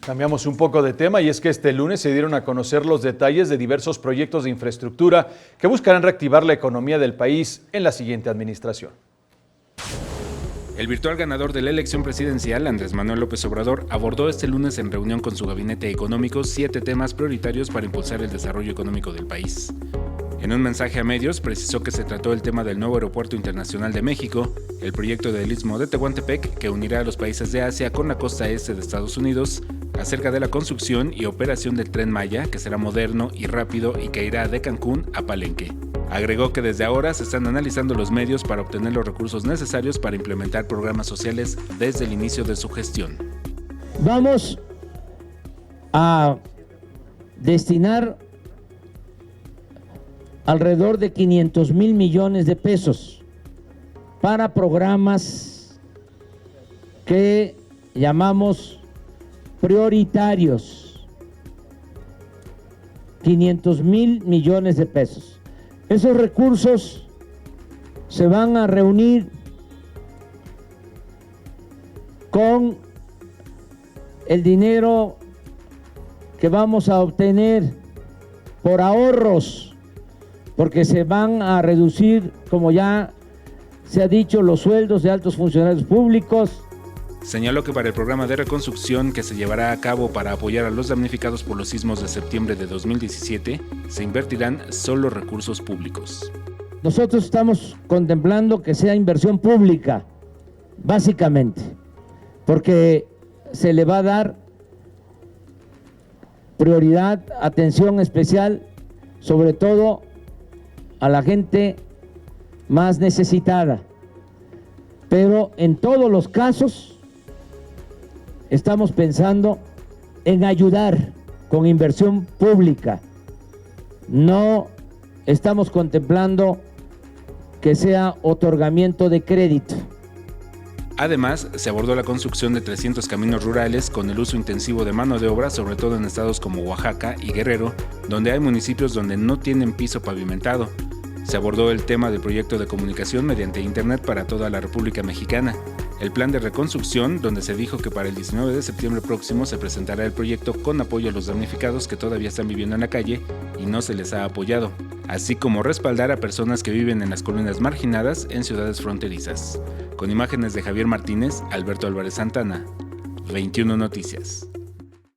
Cambiamos un poco de tema y es que este lunes se dieron a conocer los detalles de diversos proyectos de infraestructura que buscarán reactivar la economía del país en la siguiente administración. El virtual ganador de la elección presidencial, Andrés Manuel López Obrador, abordó este lunes en reunión con su gabinete económico 7 temas prioritarios para impulsar el desarrollo económico del país. En un mensaje a medios, precisó que se trató el tema del nuevo Aeropuerto Internacional de México, el proyecto del Istmo de Tehuantepec, que unirá a los países de Asia con la costa este de Estados Unidos, acerca de la construcción y operación del Tren Maya, que será moderno y rápido y que irá de Cancún a Palenque. Agregó que desde ahora se están analizando los medios para obtener los recursos necesarios para implementar programas sociales desde el inicio de su gestión. Vamos a destinar alrededor de 500,000 millones de pesos para programas que llamamos prioritarios. 500,000 millones de pesos. Esos recursos se van a reunir con el dinero que vamos a obtener por ahorros, porque se van a reducir, como ya se ha dicho, los sueldos de altos funcionarios públicos. Señaló que para el programa de reconstrucción que se llevará a cabo para apoyar a los damnificados por los sismos de septiembre de 2017, se invertirán solo recursos públicos. Nosotros estamos contemplando que sea inversión pública, básicamente, porque se le va a dar prioridad, atención especial, sobre todo a la gente más necesitada. Pero en todos los casos estamos pensando en ayudar con inversión pública. No estamos contemplando que sea otorgamiento de crédito. Además, se abordó la construcción de 300 caminos rurales con el uso intensivo de mano de obra, sobre todo en estados como Oaxaca y Guerrero, donde hay municipios donde no tienen piso pavimentado. Se abordó el tema del proyecto de comunicación mediante Internet para toda la República Mexicana, el plan de reconstrucción, donde se dijo que para el 19 de septiembre próximo se presentará el proyecto con apoyo a los damnificados que todavía están viviendo en la calle y no se les ha apoyado, así como respaldar a personas que viven en las colonias marginadas en ciudades fronterizas. Con imágenes de Javier Martínez, Alberto Álvarez Santana, 21 Noticias.